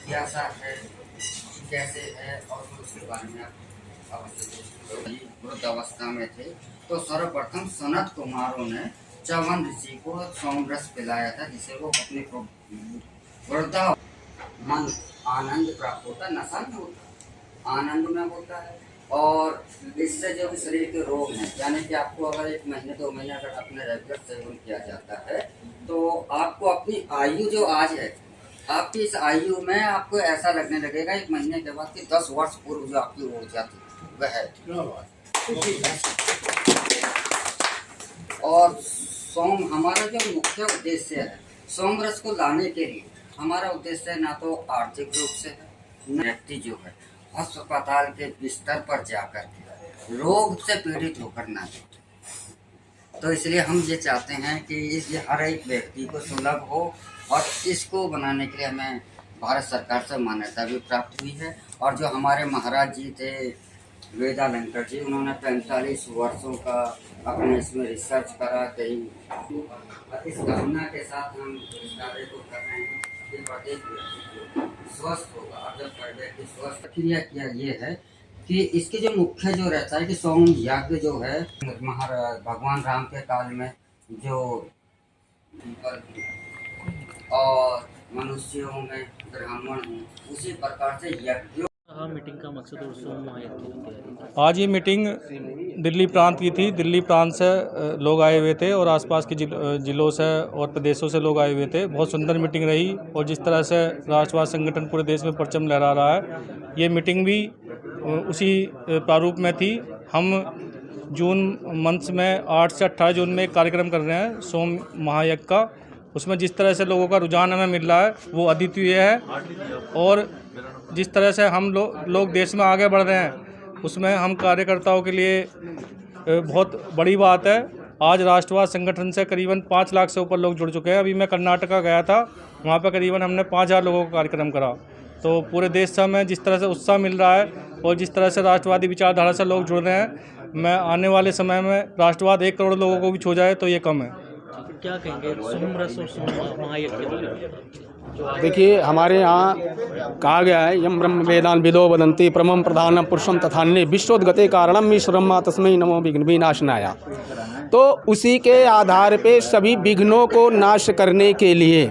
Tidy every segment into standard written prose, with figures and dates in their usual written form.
कैसा है, कैसे है और उसके बारे में आप अवश्य। वृद्धावस्था में थे तो सर्वप्रथम सनत कुमारों ने च्यवन ऋषि को सोमरस पिलाया था, जिसे वो अपने वृद्धा मन आनंद प्राप्त होता, नशा में होता, आनंद में होता है। और इससे जो भी शरीर के रोग हैं, यानी कि आपको अगर 1 महीने 2 महीने अगर अपने रेगुलर सेवन किया जाता है तो आपको अपनी आयु जो आज है, आपकी इस आयु में आपको ऐसा लगने लगेगा 1 महीने के बाद कि 10 वर्ष पूर्व जो आपकी ऊर्जा थी वह है। और सोम हमारा जो मुख्य उद्देश्य है, सोमरस को लाने के लिए हमारा उद्देश्य ना तो आर्थिक रूप से है, व्यक्ति जो है अस्पताल के बिस्तर पर जाकर के रोग से पीड़ित होकर ना जाए। तो इसलिए हम ये चाहते हैं कि ये हर एक व्यक्ति को सुलभ हो, और इसको बनाने के लिए हमें भारत सरकार से मान्यता भी प्राप्त हुई है। और जो हमारे महाराज जी थे वेदालंकर जी, उन्होंने 45 वर्षों का अपने इसमें रिसर्च करा। कहीं इस कामना के साथ हम इस कार्य को कर रहे हैं कि प्रत्येक व्यक्ति स्वस्थ होगा। और जब व्यक्ति स्वस्थ, क्रिया किया ये है कि इसके जो मुख्य जो रहता है कि सोम यज्ञ जो है महाराज भगवान राम के काल में जो और मनुष्यों में ब्राह्मण हूँ, उसी प्रकार से यज्ञ। मीटिंग का मकसद और सोम महायज्ञ की तैयारी। आज ये मीटिंग दिल्ली प्रांत की थी। दिल्ली प्रांत से लोग आए हुए थे और आसपास के जिलों से और प्रदेशों से लोग आए हुए थे। बहुत सुंदर मीटिंग रही, और जिस तरह से राष्ट्रवाद संगठन पूरे देश में परचम लहरा रहा है, ये मीटिंग भी उसी प्रारूप में थी। हम जून मंथ में 8 से 18 जून में एक कार्यक्रम कर रहे हैं सोम महायज्ञ का। उसमें जिस तरह से लोगों का रुझान हमें मिल रहा है वो अद्वितीय है, और जिस तरह से हम लोग देश में आगे बढ़ रहे हैं उसमें हम कार्यकर्ताओं के लिए बहुत बड़ी बात है। आज राष्ट्रवाद संगठन से करीबन 5 लाख से ऊपर लोग जुड़ चुके हैं। अभी मैं कर्नाटका गया था, वहाँ पर करीबन हमने 5000 लोगों का कार्यक्रम करा। तो पूरे देश से हमें जिस तरह से उत्साह मिल रहा है और जिस तरह से राष्ट्रवादी विचारधारा से लोग जुड़ रहे हैं, मैं आने वाले समय में राष्ट्रवाद 1 करोड़ लोगों को भी छू जाए तो ये कम है। क्या कहेंगे सोमरस और सोम महायज्ञ के बारे में? देखिए, हमारे यहाँ कहा गया है यम ब्रह्म वेदान विदो वदंती परमं प्रधानम पुरुषम तथान्य विश्वोद्गते कारणम ईश्वरम तस्मै नमो विघ्न विनाशनाय। तो उसी के आधार पे सभी विघ्नों को नाश करने के लिए,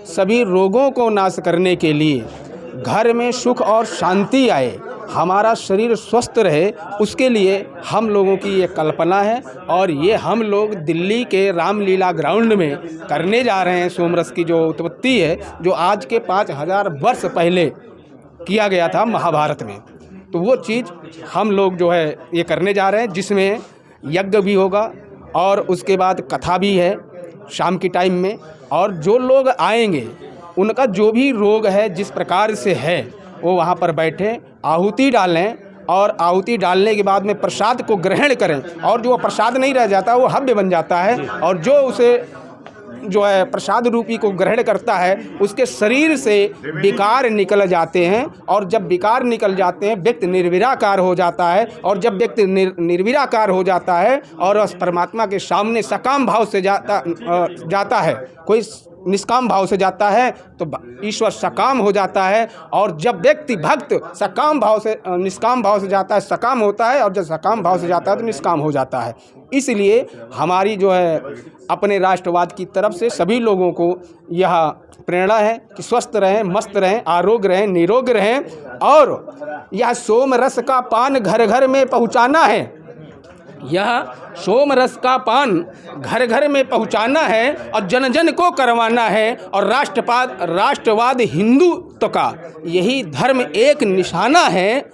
सभी रोगों को नाश करने के लिए, घर में सुख और शांति आए, हमारा शरीर स्वस्थ रहे, उसके लिए हम लोगों की ये कल्पना है। और ये हम लोग दिल्ली के रामलीला ग्राउंड में करने जा रहे हैं। सोमरस की जो उत्पत्ति है, जो आज के 5000 वर्ष पहले किया गया था महाभारत में, तो वो चीज़ हम लोग जो है ये करने जा रहे हैं, जिसमें यज्ञ भी होगा और उसके बाद कथा भी है शाम की टाइम में। और जो लोग आएंगे उनका जो भी रोग है, जिस प्रकार से है, वो वहाँ पर बैठे आहुति डालें, और आहुति डालने के बाद में प्रसाद को ग्रहण करें। और जो प्रसाद नहीं रह जाता वो हव्य बन जाता है, और जो उसे जो है प्रसाद रूपी को ग्रहण करता है उसके शरीर से विकार निकल जाते हैं। और जब विकार निकल जाते हैं व्यक्ति निर्विराकार हो जाता है। और जब व्यक्ति निर्विराकार हो जाता है और उस परमात्मा के सामने सकाम भाव से जाता है, कोई निष्काम भाव से जाता है तो ईश्वर सकाम हो जाता है। और जब व्यक्ति भक्त सकाम भाव से निष्काम भाव से जाता है सकाम होता है, और जब सकाम भाव से जाता है तो निष्काम हो जाता है। इसलिए हमारी जो है अपने राष्ट्रवाद की तरफ से सभी लोगों को यह प्रेरणा है कि स्वस्थ रहें, मस्त रहें, आरोग्य रहें, निरोग रहें। और यह सोम रस का पान घर घर में पहुँचाना है। यह सोम रस का पान घर घर में पहुंचाना है और जन जन को करवाना है। और राष्ट्रवाद हिंदुत्व का यही धर्म एक निशाना है।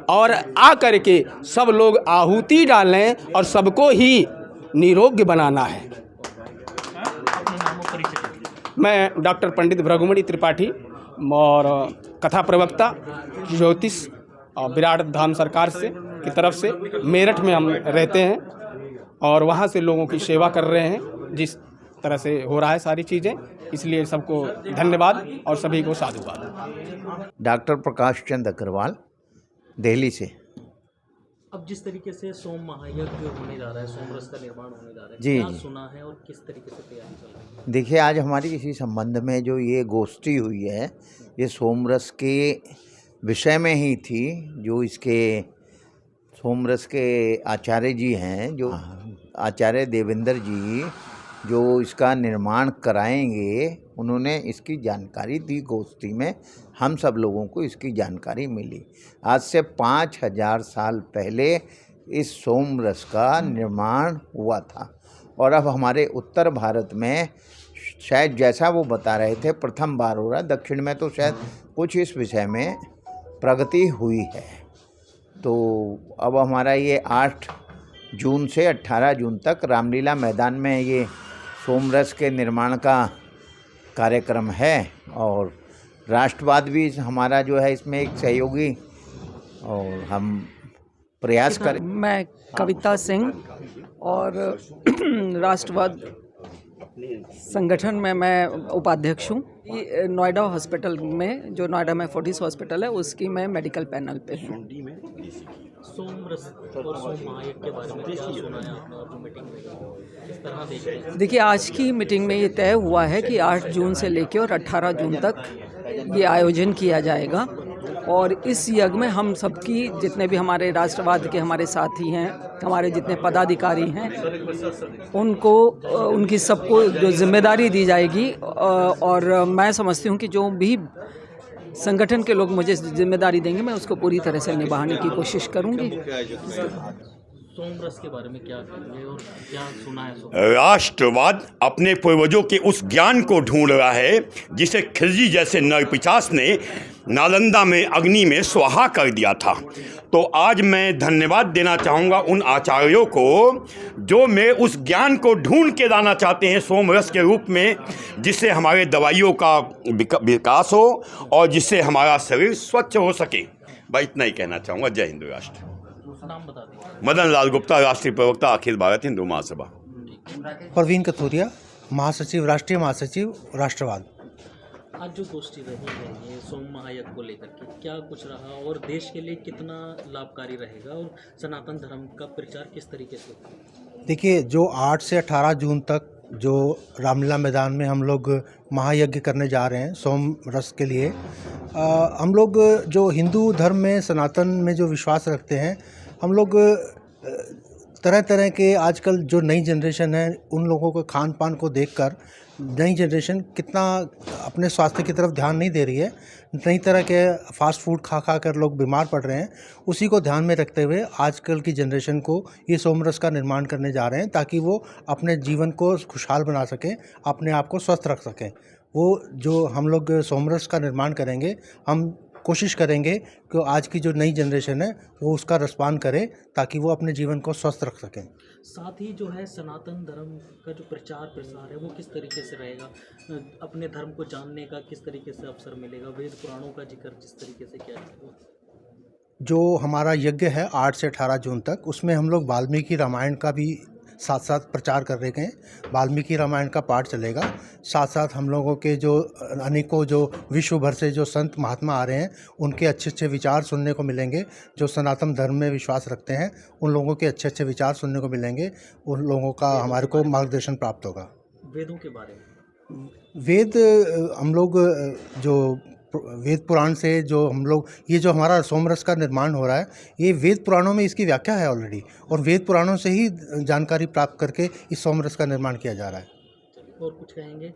और आकर के सब लोग आहुति डालें और सबको ही निरोग्य बनाना है। मैं डॉक्टर पंडित भृगुमणि त्रिपाठी और कथा प्रवक्ता ज्योतिष और विराट धाम सरकार से की तरफ से मेरठ में हम रहते हैं, और वहाँ से लोगों की सेवा कर रहे हैं जिस तरह से हो रहा है सारी चीज़ें। इसलिए सबको धन्यवाद और सभी को साधुवाद। डॉक्टर प्रकाश चंद अग्रवाल, दिल्ली से। अब अब जिस तरीके से सोम महायज्ञ होने जा रहा है, सोम रस का निर्माण होने जा रहा है, जी, क्या जी। सुना है और किस तरीके से तैयारी चल रही है? देखिए, आज हमारी इसी संबंध में जो ये गोष्ठी हुई है, ये सोमरस के विषय में ही थी। जो इसके सोमरस के आचार्य जी हैं, जो आचार्य देवेंद्र जी, जो इसका निर्माण कराएंगे, उन्होंने इसकी जानकारी दी गोष्ठी में। हम सब लोगों को इसकी जानकारी मिली। आज से 5000 साल पहले इस सोमरस का निर्माण हुआ था और अब हमारे उत्तर भारत में शायद, जैसा वो बता रहे थे, प्रथम बार हो रहा है। दक्षिण में तो शायद कुछ इस विषय में प्रगति हुई है। तो अब हमारा ये 8 जून से 18 जून तक रामलीला मैदान में ये सोमरस के निर्माण का कार्यक्रम है और राष्ट्रवाद भी हमारा जो है इसमें एक सहयोगी, और हम प्रयास करें। मैं कविता सिंह और राष्ट्रवाद संगठन में मैं उपाध्यक्ष हूँ। ये नोएडा हॉस्पिटल में, जो नोएडा में फोर्टिस हॉस्पिटल है, उसकी मैं मेडिकल पैनल पे हूँ। सोम रस और सोम महायज्ञ के बारे में क्या सुना है आपने और मीटिंग में किस तरह देखते हैं? देखिए, आज की मीटिंग में ये तय हुआ है कि 8 जून से लेकर और 18 जून तक ये आयोजन किया जाएगा और इस यज्ञ में हम सबकी, जितने भी हमारे राष्ट्रवाद के हमारे साथी हैं, हमारे जितने पदाधिकारी हैं, उनको उनकी सबको जो जिम्मेदारी दी जाएगी। और मैं समझती हूँ कि जो भी संगठन के लोग मुझे जिम्मेदारी देंगे, मैं उसको पूरी तरह से निभाने की कोशिश करूँगी। सोम रस के बारे में क्या कहेंगे और क्या सुना है? राष्ट्रवाद अपने पूर्वजों के उस ज्ञान को ढूंढ रहा है जिसे खिलजी जैसे नरपिशाच ने नालंदा में अग्नि में स्वाहा कर दिया था। तो आज मैं धन्यवाद देना चाहूँगा उन आचार्यों को जो मैं उस ज्ञान को ढूंढ के लाना चाहते हैं सोम रस के रूप में, जिससे हमारे दवाइयों का विकास हो और जिससे हमारा शरीर स्वच्छ हो सके। भाई, इतना ही कहना चाहूँगा। जय हिंद राष्ट्र। नाम बता दें। मदन लाल गुप्ता, राष्ट्रीय प्रवक्ता, अखिल भारत हिंदू महासभा। परवीन कथूरिया, महासचिव, राष्ट्रीय महासचिव, राष्ट्रवाद। आज जो गोष्ठी रही है ये सोम महायज्ञ को लेकर के, क्या कुछ रहा और देश के लिए कितना लाभकारी रहेगा और सनातन धर्म का प्रचार किस तरीके से? देखिए, जो 8 से 18 जून तक जो रामलीला मैदान में हम लोग महायज्ञ करने जा रहे हैं सोम रस के लिए, हम लोग जो हिंदू धर्म में, सनातन में जो विश्वास रखते हैं, हम लोग तरह तरह के, आजकल जो नई जनरेशन है, उन लोगों के खान पान को देखकर नई जनरेशन कितना अपने स्वास्थ्य की तरफ ध्यान नहीं दे रही है। नई तरह के फास्ट फूड खा खा कर लोग बीमार पड़ रहे हैं। उसी को ध्यान में रखते हुए आजकल की जनरेशन को ये सोमरस का निर्माण करने जा रहे हैं, ताकि वो अपने जीवन को खुशहाल बना सकें, अपने आप को स्वस्थ रख सकें। वो जो हम लोग सोमरस का निर्माण करेंगे, हम कोशिश करेंगे कि आज की जो नई जनरेशन है वो उसका रसपान करे, ताकि वो अपने जीवन को स्वस्थ रख सकें। साथ ही जो है सनातन धर्म का जो प्रचार प्रसार है वो किस तरीके से रहेगा? अपने धर्म को जानने का किस तरीके से अवसर मिलेगा? वेद पुराणों का जिक्र जिस तरीके से किया जाएगा। जो हमारा यज्ञ है 8 से 18 जून तक, उसमें हम लोग वाल्मीकि रामायण का भी साथ साथ प्रचार कर रहे हैं। वाल्मीकि रामायण का पाठ चलेगा। साथ साथ हम लोगों के जो अनेकों जो विश्व भर से जो संत महात्मा आ रहे हैं, उनके अच्छे अच्छे विचार सुनने को मिलेंगे। जो सनातन धर्म में विश्वास रखते हैं, उन लोगों के अच्छे अच्छे विचार सुनने को मिलेंगे। उन लोगों का हमारे को मार्गदर्शन प्राप्त होगा। वेदों के बारे में, वेद हम लोग जो वेद पुराण से जो हम लोग, ये जो हमारा सोमरस का निर्माण हो रहा है, ये वेद पुराणों में इसकी व्याख्या है ऑलरेडी, और वेद पुराणों से ही जानकारी प्राप्त करके इस सोमरस का निर्माण किया जा रहा है। और कुछ कहेंगे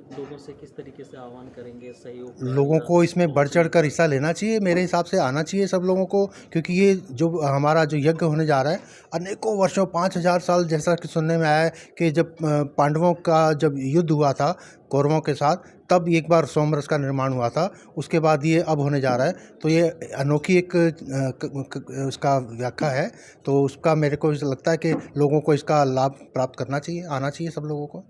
लोगों से, किस तरीके से आह्वान करेंगे सहयोग? लोगों को इसमें बढ़ चढ़ कर हिस्सा लेना चाहिए, मेरे हिसाब से आना चाहिए सब लोगों को, क्योंकि ये जो हमारा जो यज्ञ होने जा रहा है, अनेकों वर्षों 5000 साल, जैसा कि सुनने में आया है कि जब पांडवों का जब युद्ध हुआ था कौरवों के साथ, तब एक बार सोमरस का निर्माण हुआ था। उसके बाद ये अब होने जा रहा है। तो ये अनोखी एक उसका व्याख्या है। तो उसका मेरे को लगता है कि लोगों को इसका लाभ प्राप्त करना चाहिए, आना चाहिए सब लोगों को।